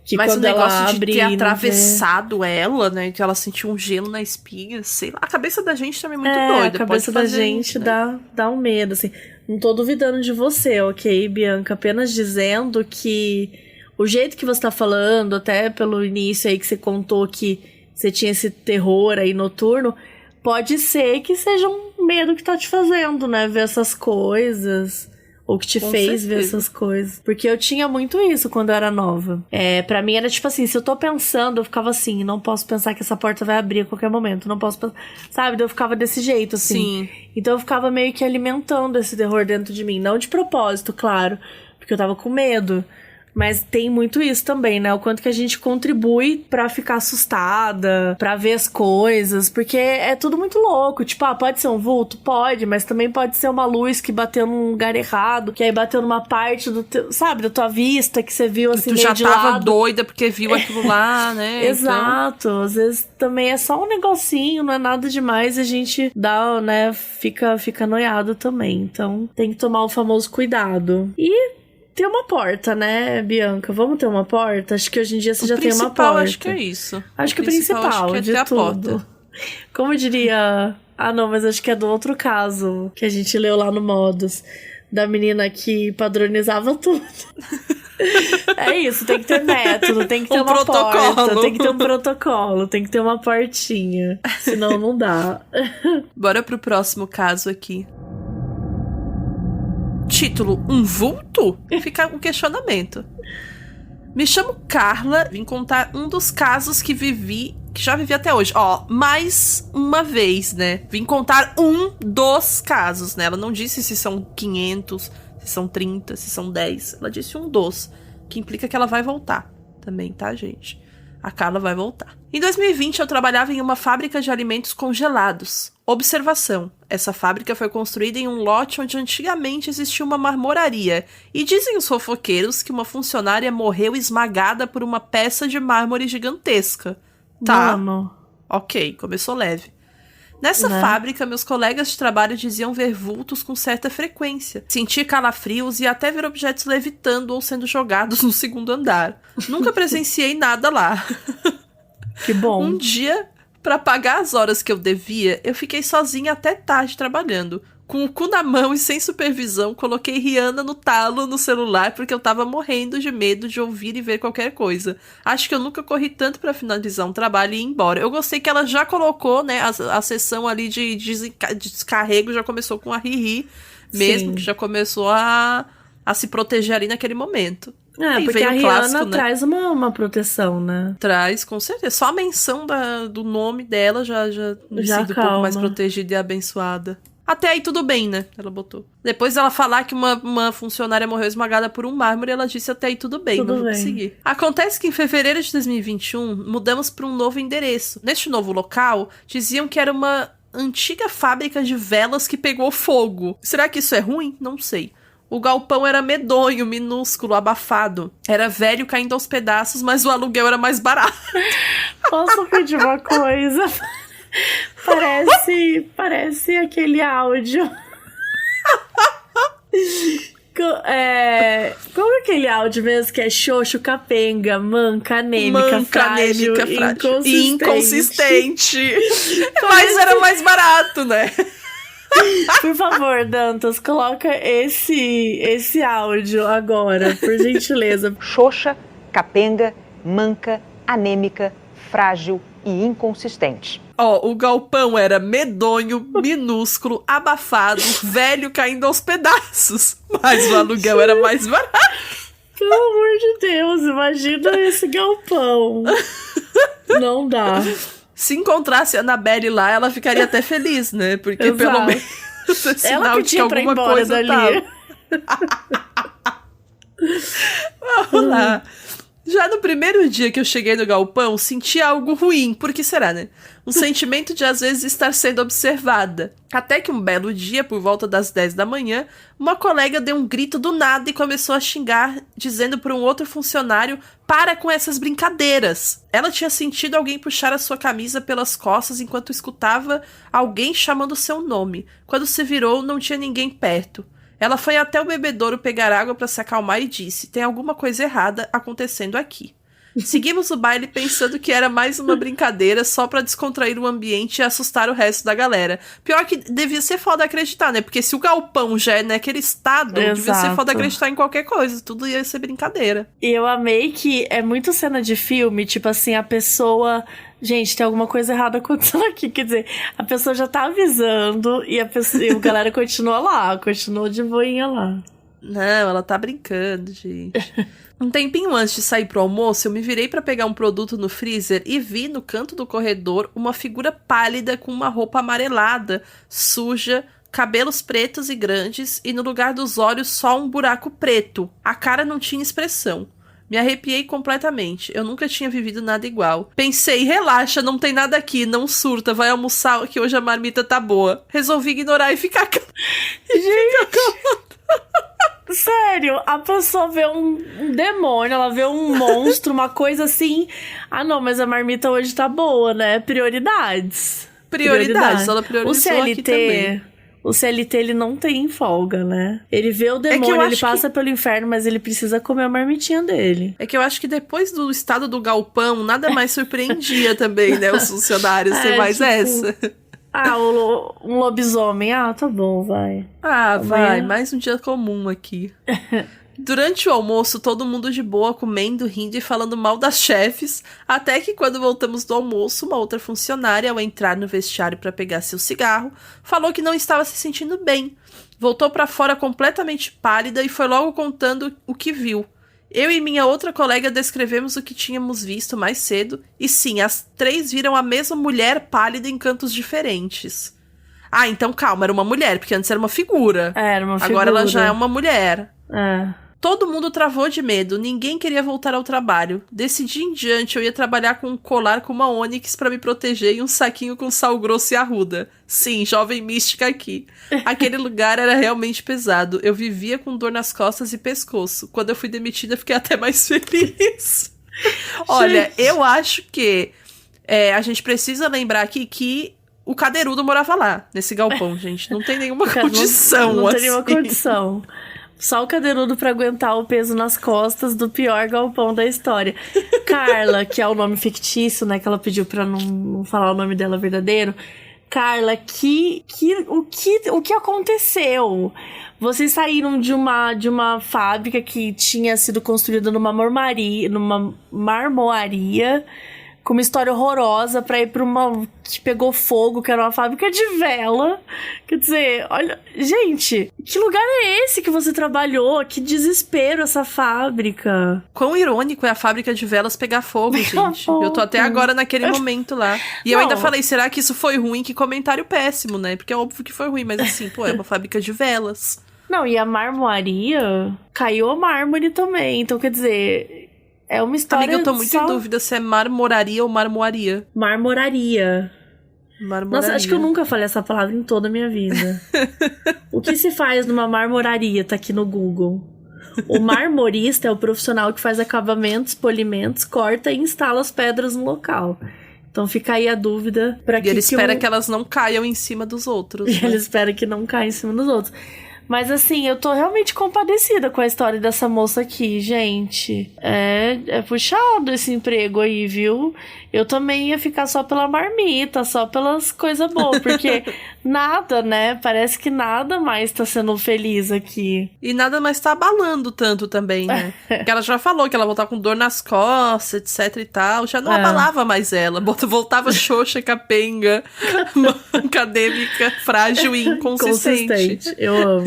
Que mas quando o negócio ela abre, de ter atravessado ela, né? Que ela sentiu um gelo na espinha, sei lá. A cabeça da gente também é muito doida. A cabeça da gente dá um medo, assim. Não tô duvidando de você, ok, Bianca? Apenas dizendo que o jeito que você tá falando, até pelo início aí que você contou que você tinha esse terror aí noturno, pode ser que seja um medo que tá te fazendo, né? Ver essas coisas. Ou que te fez ver essas coisas. Porque eu tinha muito isso quando eu era nova. Pra mim era tipo assim, se eu tô pensando, eu ficava assim, não posso pensar que essa porta vai abrir a qualquer momento. Não posso pensar, sabe? Eu ficava desse jeito, assim. Sim. Então eu ficava meio que alimentando esse terror dentro de mim. Não de propósito, claro. Porque eu tava com medo. Mas tem muito isso também, né? O quanto que a gente contribui pra ficar assustada, pra ver as coisas, porque é tudo muito louco. Tipo, pode ser um vulto? Pode, mas também pode ser uma luz que bateu num lugar errado, que aí bateu numa parte do teu, sabe, da tua vista, que você viu assim, meio de lado. Tu já tava doida porque viu aquilo lá, né? Exato. Então... Às vezes também é só um negocinho, não é nada demais, a gente dá, né, fica noiado também. Então tem que tomar o famoso cuidado. E ter uma porta, né, Bianca? Vamos ter uma porta? Acho que hoje em dia você já tem uma porta. Acho que é isso. Acho que o principal de tudo. Como diria... não, mas acho que é do outro caso que a gente leu lá no Modus. Da menina que padronizava tudo. É isso, tem que ter método, tem que ter uma porta, tem que ter um protocolo, tem que ter uma portinha. Senão não dá. Bora pro próximo caso aqui. Título, um vulto? Fica um questionamento. Me chamo Carla, vim contar um dos casos que já vivi até hoje. Mais uma vez, né? Vim contar um dos casos, né? Ela não disse se são 500, se são 30, se são 10. Ela disse um dos, que implica que ela vai voltar também, tá, gente? A Carla vai voltar. Em 2020, eu trabalhava em uma fábrica de alimentos congelados. Observação. Essa fábrica foi construída em um lote onde antigamente existia uma marmoraria. E dizem os fofoqueiros que uma funcionária morreu esmagada por uma peça de mármore gigantesca. Tá. Mano. Ok, começou leve. Nessa fábrica, meus colegas de trabalho diziam ver vultos com certa frequência. Sentir calafrios e até ver objetos levitando ou sendo jogados no segundo andar. Nunca presenciei nada lá. Que bom. Um dia, pra pagar as horas que eu devia, eu fiquei sozinha até tarde trabalhando. Com o cu na mão e sem supervisão, coloquei Rihanna no talo no celular porque eu tava morrendo de medo de ouvir e ver qualquer coisa. Acho que eu nunca corri tanto pra finalizar um trabalho e ir embora. Eu gostei que ela já colocou, né, a sessão ali de descarrego, já começou com a Riri mesmo, Sim. que já começou a se proteger ali naquele momento. Porque a Rihanna traz uma proteção, né? Traz, com certeza. Só a menção do nome dela já me sinto um pouco mais protegida e abençoada. Até aí tudo bem, né? Ela botou. Depois ela falar que uma funcionária morreu esmagada por um mármore, ela disse até aí tudo bem, não vou conseguir. Acontece que em fevereiro de 2021, mudamos para um novo endereço. Neste novo local, diziam que era uma antiga fábrica de velas que pegou fogo. Será que isso é ruim? Não sei. O galpão era medonho, minúsculo, abafado. Era velho, caindo aos pedaços, mas o aluguel era mais barato. Posso pedir uma coisa? Parece aquele áudio. Como é aquele áudio mesmo que é xoxo, capenga, manca, anêmica, frágil, inconsistente. Mas era mais barato, né? Por favor, Dantas, coloca esse áudio agora, por gentileza. Xoxa, capenga, manca, anêmica, frágil e inconsistente. O galpão era medonho, minúsculo, abafado, velho, caindo aos pedaços. Mas o aluguel era mais barato. Pelo amor de Deus, imagina esse galpão. Não dá. Se encontrasse a Annabelle lá, ela ficaria até feliz, né? Porque Exato. Pelo menos é sinal ela de que alguma coisa dali. Vamos lá. Já no primeiro dia que eu cheguei no galpão, senti algo ruim. Por que será, né? Um sentimento de, às vezes, estar sendo observada. Até que um belo dia, por volta das 10 da manhã, uma colega deu um grito do nada e começou a xingar, dizendo para um outro funcionário: para com essas brincadeiras. Ela tinha sentido alguém puxar a sua camisa pelas costas enquanto escutava alguém chamando seu nome. Quando se virou, não tinha ninguém perto. Ela foi até o bebedouro pegar água para se acalmar e disse: tem alguma coisa errada acontecendo aqui. Seguimos o baile pensando que era mais uma brincadeira só pra descontrair o ambiente e assustar o resto da galera. Pior que devia ser foda acreditar, né? Porque se o galpão já é naquele estado, devia ser foda acreditar em qualquer coisa. Tudo ia ser brincadeira. E eu amei que é muito cena de filme, tipo assim, a pessoa... Gente, tem alguma coisa errada acontecendo aqui. Quer dizer, a pessoa já tá avisando e a galera continua lá, continua de boinha lá. Não, ela tá brincando, gente. Um tempinho antes de sair pro almoço, eu me virei pra pegar um produto no freezer e vi no canto do corredor uma figura pálida com uma roupa amarelada, suja, cabelos pretos e grandes e no lugar dos olhos só um buraco preto. A cara não tinha expressão. Me arrepiei completamente. Eu nunca tinha vivido nada igual. Pensei, relaxa, não tem nada aqui, não surta, vai almoçar que hoje a marmita tá boa. Resolvi ignorar e ficar Gente, sério, a pessoa vê um demônio, ela vê um monstro, uma coisa assim. Ah, não, mas a marmita hoje tá boa, né? Prioridades. Ela priorizou aqui também. O CLT, ele não tem folga, né? Ele vê o demônio, ele passa pelo inferno, mas ele precisa comer a marmitinha dele. É que eu acho que depois do estado do galpão, nada mais surpreendia também, né? Os funcionários ter mais tipo... essa. Ah, um lobisomem. Ah, tá bom, vai. Ah, vai. Mais um dia comum aqui. Durante o almoço, todo mundo de boa, comendo, rindo e falando mal das chefes, até que quando voltamos do almoço, uma outra funcionária, ao entrar no vestiário para pegar seu cigarro, falou que não estava se sentindo bem. Voltou para fora completamente pálida e foi logo contando o que viu. Eu e minha outra colega descrevemos o que tínhamos visto mais cedo, e sim, as três viram a mesma mulher pálida em cantos diferentes. Ah, então calma, era uma mulher, porque antes era uma figura. Era uma figura. Agora ela já é uma mulher. É. Todo mundo travou de medo, ninguém queria voltar ao trabalho. Decidi em diante, eu ia trabalhar com um colar com uma ônix pra me proteger e um saquinho com sal grosso e arruda. Sim, jovem mística aqui. Aquele lugar era realmente pesado. Eu vivia com dor nas costas e pescoço. Quando eu fui demitida, fiquei até mais feliz. Olha, eu acho que a gente precisa lembrar aqui que o cadeirudo morava lá, nesse galpão, gente. Não tem nenhuma condição, não assim. tem nenhuma condição. Só o cadeirudo pra aguentar o peso nas costas do pior galpão da história. Carla, que é o nome fictício, né? Que ela pediu pra não falar o nome dela verdadeiro. Carla, o que aconteceu? Vocês saíram de uma fábrica que tinha sido construída numa marmoaria, com uma história horrorosa, pra ir pra uma que pegou fogo, que era uma fábrica de vela. Quer dizer, olha... Gente, que lugar é esse que você trabalhou? Que desespero essa fábrica. Quão irônico é a fábrica de velas pegar fogo, gente. Eu tô até agora naquele momento lá. E eu ainda falei, será que isso foi ruim? Que comentário péssimo, né? Porque é óbvio que foi ruim, mas assim, pô, é uma fábrica de velas. Não, e a marmoaria caiu a mármore também. Então, quer dizer... É uma história... Amiga, eu tô muito em dúvida se é marmoraria ou marmoaria. Marmoraria. Nossa, acho que eu nunca falei essa palavra em toda a minha vida. O que se faz numa marmoraria? Tá aqui no Google. O marmorista é o profissional que faz acabamentos, polimentos, corta e instala as pedras no local. Então fica aí a dúvida pra que ele espera que elas não caiam em cima dos outros. E ele espera que não caia em cima dos outros. Mas assim, eu tô realmente compadecida com a história dessa moça aqui, gente. É puxado esse emprego aí, viu? Eu também ia ficar só pela marmita, só pelas coisas boas, porque nada, né? Parece que nada mais tá sendo feliz aqui. E nada mais tá abalando tanto também, né? Porque ela já falou que ela voltava com dor nas costas, etc e tal. Já não abalava mais ela. Voltava xoxa, capenga, acadêmica, frágil e inconsistente. Eu amo.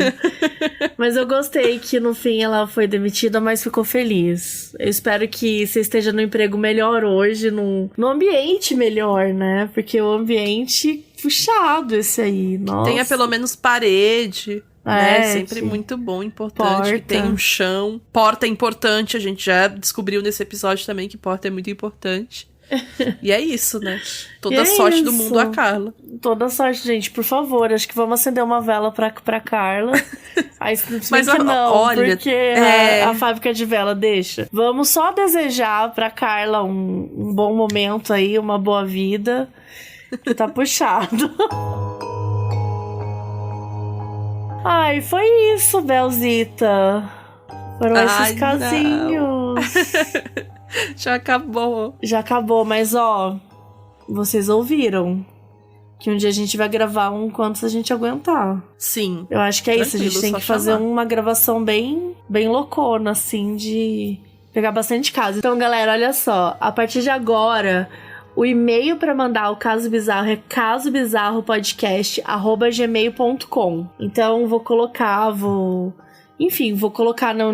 Mas eu gostei que no fim ela foi demitida, mas ficou feliz. Eu espero que você esteja no emprego melhor hoje, no ambiente melhor, né? Porque o ambiente puxado esse aí, nossa. Tenha pelo menos parede. né? Sempre muito bom, importante, que tem um chão. Porta é importante, a gente já descobriu nesse episódio também que porta é muito importante. E é isso, né? Toda a sorte do mundo a Carla. Toda a sorte, gente, por favor. Acho que vamos acender uma vela pra Carla. Aí, mas que não, olha, porque a fábrica de vela deixa. Vamos só desejar pra Carla um bom momento aí, uma boa vida. Que tá puxado. Ai, foi isso, Belzita. Foram esses casinhos. Já acabou. Já acabou, mas ó, vocês ouviram que um dia a gente vai gravar um quantos a gente aguentar. Sim. Eu acho que é isso, a gente tem que fazer uma gravação bem loucona, assim, de pegar bastante caso. Então, galera, olha só, a partir de agora, o e-mail para mandar o caso bizarro é casobizarropodcast@gmail.com. Então, vou colocar no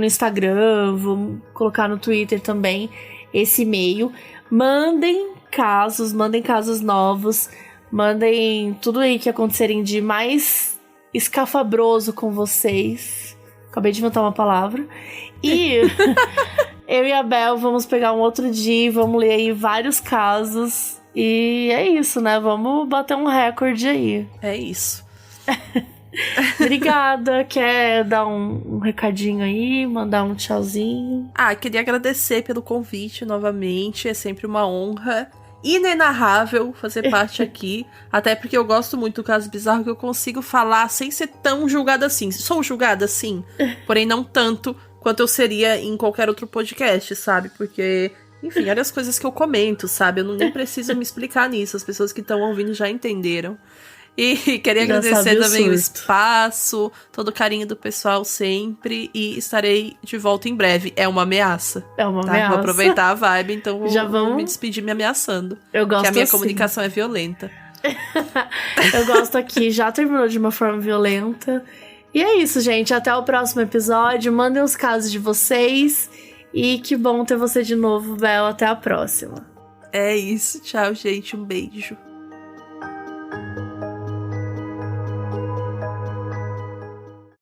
Instagram, vou colocar no Twitter também esse e-mail. Mandem casos novos, mandem tudo aí que acontecerem de mais escafabroso com vocês. Acabei de inventar uma palavra. E eu e a Bel vamos pegar um outro dia e vamos ler aí vários casos. E é isso, né? Vamos bater um recorde aí. É isso. Obrigada. Quer dar um recadinho aí? Mandar um tchauzinho? Queria agradecer pelo convite novamente. É sempre uma honra inenarrável fazer parte aqui. Até porque eu gosto muito do Caso Bizarro, que eu consigo falar sem ser tão julgada assim. Sou julgada, sim. Porém, não tanto quanto eu seria em qualquer outro podcast, sabe? Porque, enfim, olha as coisas que eu comento, sabe? Eu nem preciso me explicar nisso. As pessoas que estão ouvindo já entenderam. E queria agradecer também o espaço, todo o carinho do pessoal sempre. E estarei de volta em breve. É uma ameaça. É uma ameaça. Vou aproveitar a vibe, então vou me despedir me ameaçando. Eu gosto, que a minha assim. comunicação é violenta. Eu gosto aqui. Já terminou de uma forma violenta. E é isso, gente. Até o próximo episódio. Mandem os casos de vocês. E que bom ter você de novo, Bel. Até a próxima. É isso. Tchau, gente. Um beijo.